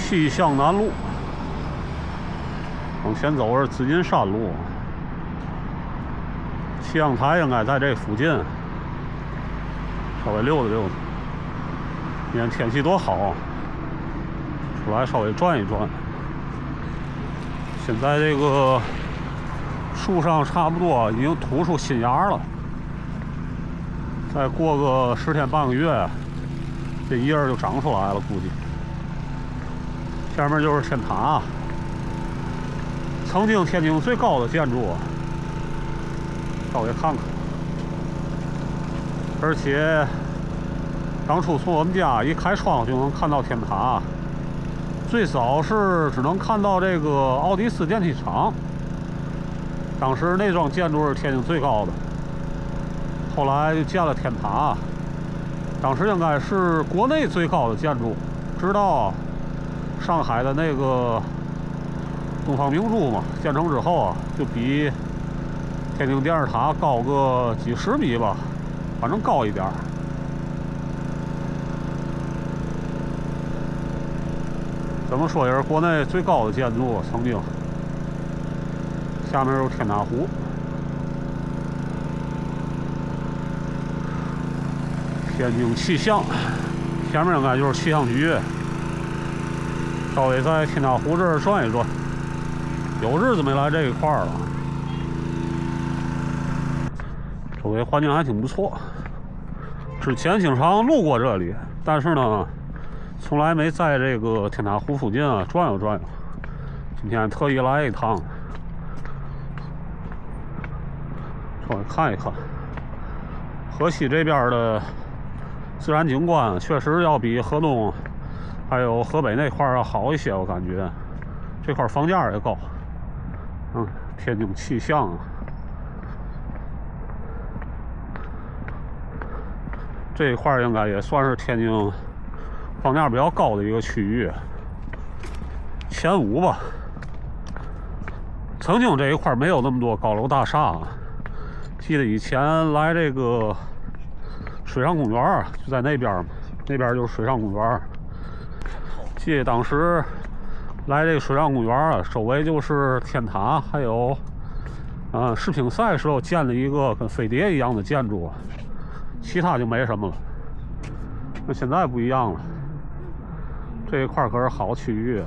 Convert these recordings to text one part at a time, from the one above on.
气象南路，往前走是紫金山路。气象台应该在这附近，稍微溜达溜达。今天天气多好啊，出来稍微转一转。现在这个树上差不多已经吐出新芽了，再过个10天半个月，这叶儿就长出来了，估计。下面就是天塔，曾经天津最高的建筑，稍微看看。而且当初从我们家一开窗就能看到天塔，最早是只能看到这个奥迪斯电器厂，当时那幢建筑是天津最高的，后来就建了天塔，当时应该是国内最高的建筑，直到上海的那个东方明珠嘛建成之后啊，就比天津电视塔高个几十米吧，反正高一点。怎么说也是国内最高的建筑，曾经。下面有天塔湖，天津气象，前面应该就是气象局。稍微在天塔湖这儿转一转，有日子没来这一块了。周围环境还挺不错，之前经常路过这里，但是呢，从来没在这个天塔湖附近啊转悠转悠。今天特意来一趟，稍微看一看。河西这边的自然景观确实要比河东还有河北那块要好一些，我感觉这块房价也高。天津气象啊，这一块应该也算是天津房价比较高的一个区域，前5吧。曾经这一块没有那么多高楼大厦啊，记得以前来这个水上公园就在那边嘛，那边就是水上公园。记得当时来这个水上公园啊，周围就是天塔，还有世乒赛时候建了一个跟飞碟一样的建筑，其他就没什么了。那现在不一样了，这一块可是好区域，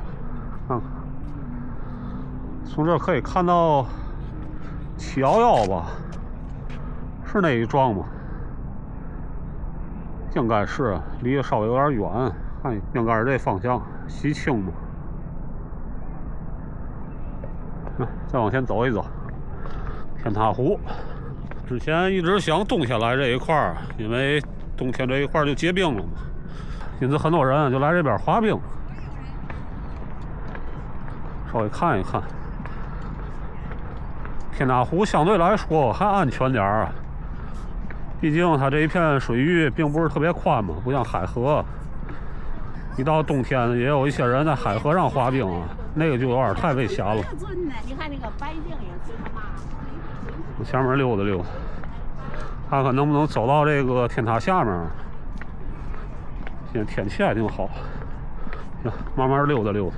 看看，从这可以看到711吧，是那一幢吗？应该是，离得稍微有点远，看应该是这方向，西青嘛。再往前走一走，天塔湖。之前一直想冬天来这一块儿，因为冬天这一块就结冰了嘛，因此很多人就来这边滑冰。稍微看一看，天塔湖相对来说还安全点儿，毕竟它这一片水域并不是特别宽嘛，不像海河。一到冬天，也有一些人在海河上滑冰啊，那个就有点太危险了。你看那个白净也是嘛。我前面溜达溜达，看看能不能走到这个天塔下面。现在天气还挺好，慢慢溜达溜达。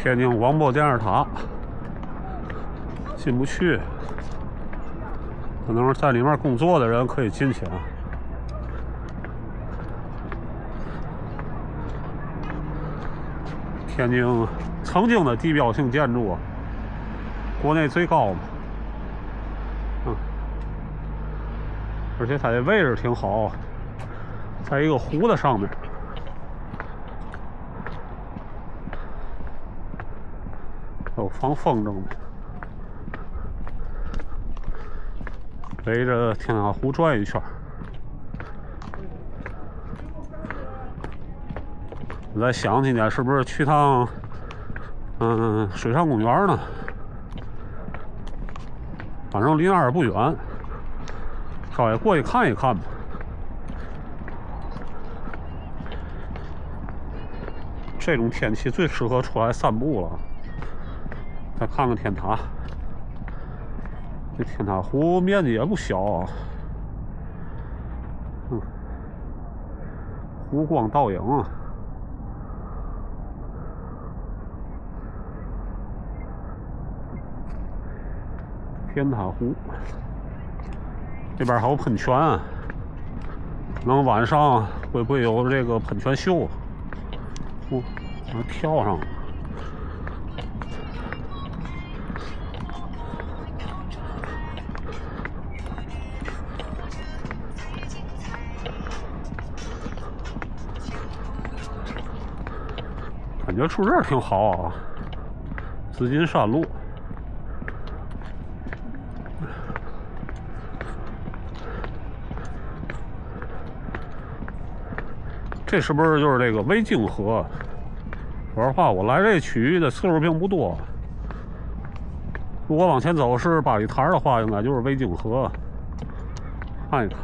天津广播电视塔进不去，可能是在里面工作的人可以进去啊。天津曾经的地标性建筑，国内最高嘛，而且它的位置挺好，在一个湖的上面。有防风筝的，围着天塔湖转一圈。我在想今天是不是去趟水上公园呢？反正离那儿也不远，稍微过去看一看吧。这种天气最适合出来散步了。再看看天塔，这天塔湖面积也不小啊。湖光倒影啊。天塔湖这边还有喷泉，可能晚上会不会有这个喷泉秀？我跳上了。感觉住这儿挺好啊，紫金山路。这是不是就是这个维京河？说实话，我来这区域的次数并不多。如果往前走是八里台的话，应该就是维京河。看一看，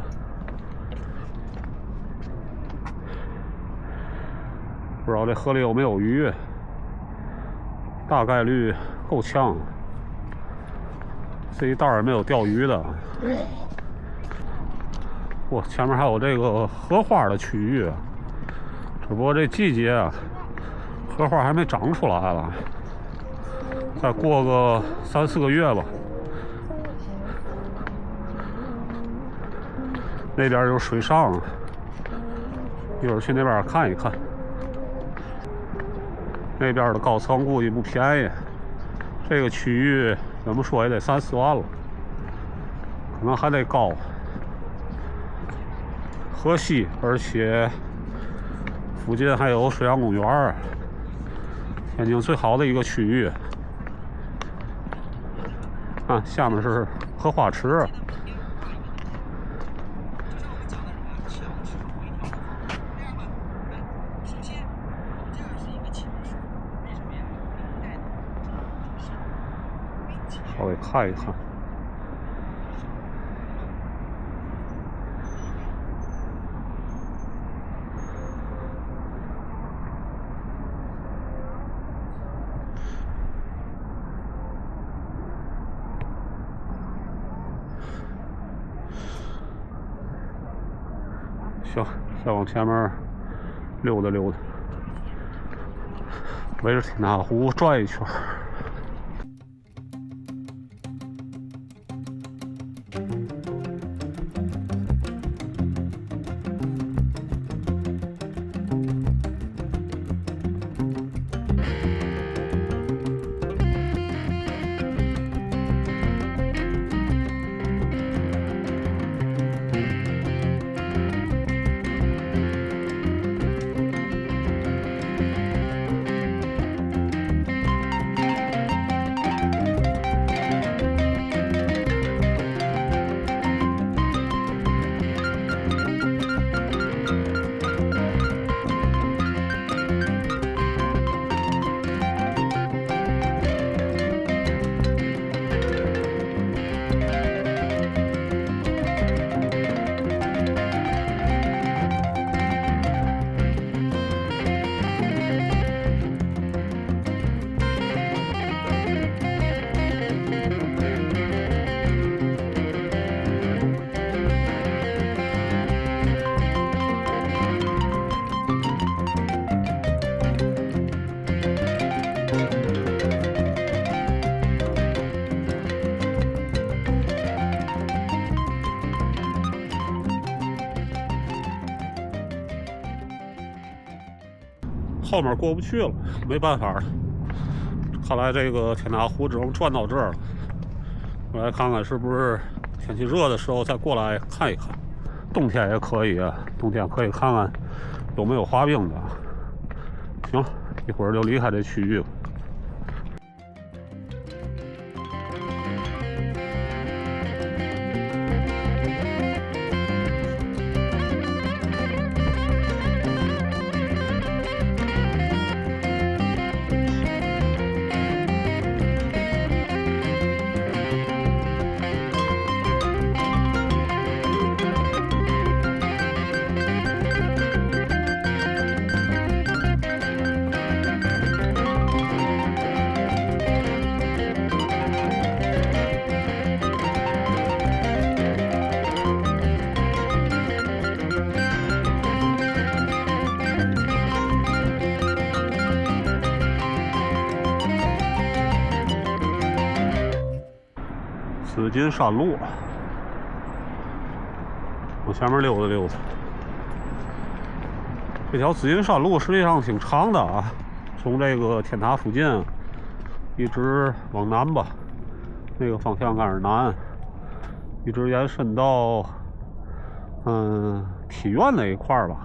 不知道这河里有没有鱼，大概率够呛。这一带儿没有钓鱼的。哇，前面还有这个荷花的区域。只不过这季节啊，荷花还没长出来了，再过个3、4个月吧。那边就是水上，一会儿去那边看一看。那边的高层估计不便宜，这个区域怎么说也得3、4万了，可能还得高。河西，而且附近还有水上公园，天津最好的一个区域。啊，下面是荷花池。稍微看一看。行，再往前面溜达溜达，围着天塔湖转一圈。后面过不去了，没办法了。看来这个天塔湖只能转到这儿了。我来看看是不是天气热的时候再过来看一看。冬天也可以，冬天可以看看有没有滑冰的。行，一会儿就离开这区域了。紫金山路，往前面溜达溜达。这条紫金山路实际上挺长的啊，从这个天塔附近一直往南吧，那个方向开始南，一直延伸到体院那一块儿吧。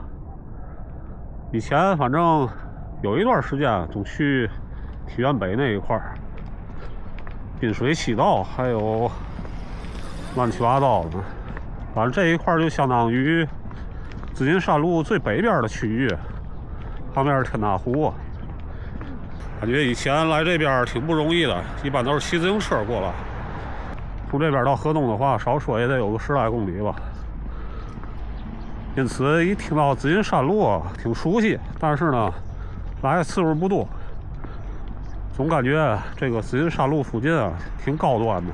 以前反正有一段时间总去体院北那一块儿。滨水西道还有乱七八糟的，反正这一块就相当于紫金山路最北边的区域，旁边是天塔湖。感觉以前来这边挺不容易的，一般都是骑自行车过来。从这边到河东的话，少说也得有个10来公里吧。因此一听到紫金山路挺熟悉，但是呢，来的次数不多。总感觉这个紫金山路附近啊挺高端的。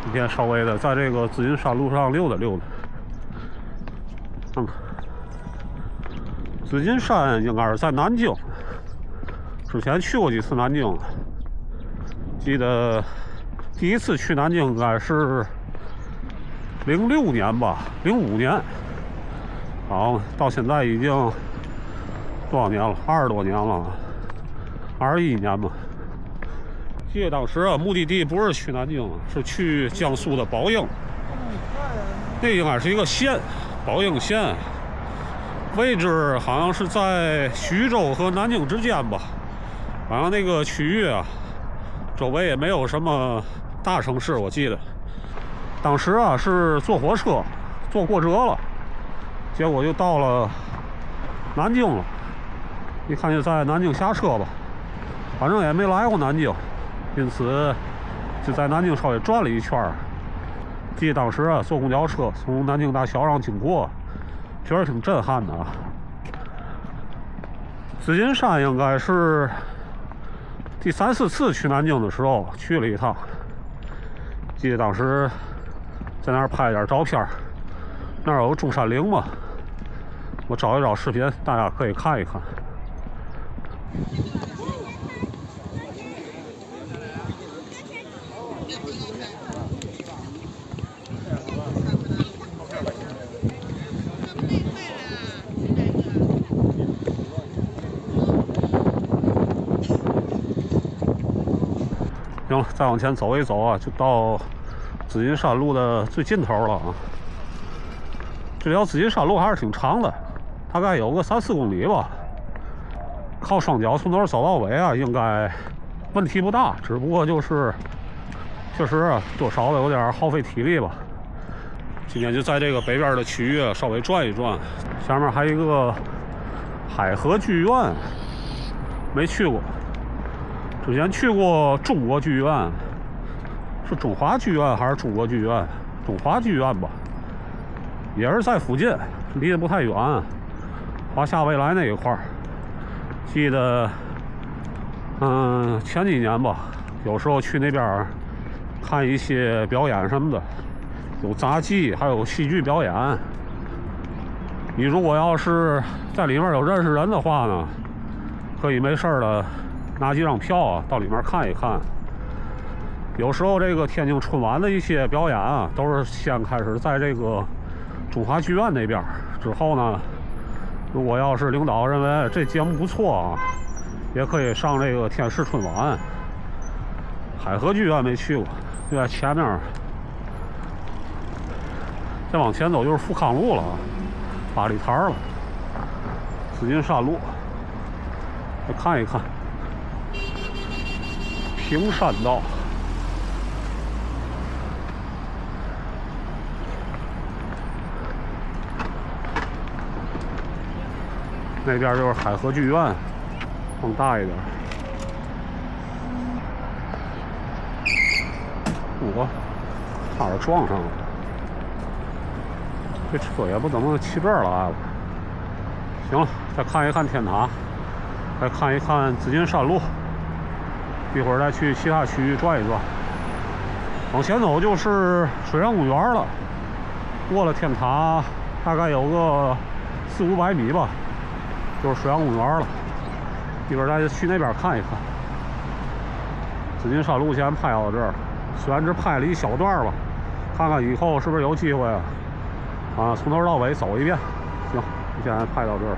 今天稍微的在这个紫金山路上溜达溜达。紫金山应该是在南京，之前去过几次南京，记得第一次去南京应该是06年吧，05年，好，到现在已经多少年了？20多年了。21年嘛，记得当时啊，目的地不是去南京，是去江苏的宝应。那应该是一个县，宝应县，位置好像是在徐州和南京之间吧。反正那个区域啊，周围也没有什么大城市，我记得。当时啊是坐火车，坐过折了，结果就到了南京了。一看就在南京下车吧。反正也没来过南京，因此就在南京稍微转了一圈。记得当时啊，坐公交车从南京大桥上经过，确实挺震撼的啊。紫金山应该是第3、4次去南京的时候去了一趟，记得当时在那儿拍点照片，那儿有个中山陵嘛，我找一找视频，大家可以看一看。行了，再往前走一走啊，就到紫金山路的最尽头了啊。这条紫金山路还是挺长的，大概有个3、4公里吧。靠双脚从头走到尾啊，应该问题不大，只不过就是确实啊，多少的有点耗费体力吧。今天就在这个北边的区域稍微转一转，下面还有一个海河剧院，没去过。之前去过中国剧院，是中华剧院还是中国剧院？中华剧院吧，也是在附近，离得不太远，华夏未来那一块儿。记得，前几年吧，有时候去那边看一些表演什么的，有杂技，还有戏剧表演。你如果要是在里面有认识人的话呢，可以没事的拿几张票啊，到里面看一看。有时候这个天津春晚的一些表演啊，都是先开始在这个中华剧院那边，之后呢，如果要是领导认为这节目不错啊，也可以上这个天视春晚。海河剧院没去过，就在前面。再往前走就是富康路了，八里台了，紫金山路。再看一看平山道。那边就是海河剧院，更大一点。我差点撞上了，这车也不怎么骑这儿了啊。行了，再看一看天塔，再看一看紫金山路，一会儿再去其他区域转一转。往前走就是水上公园了，过了天塔大概有个400-500米吧。就是水上公园了，一会儿再去那边看一看。紫金山路先拍到这儿，虽然只拍了一小段吧，看看以后是不是有机会啊，从头到尾走一遍。行，先拍到这儿。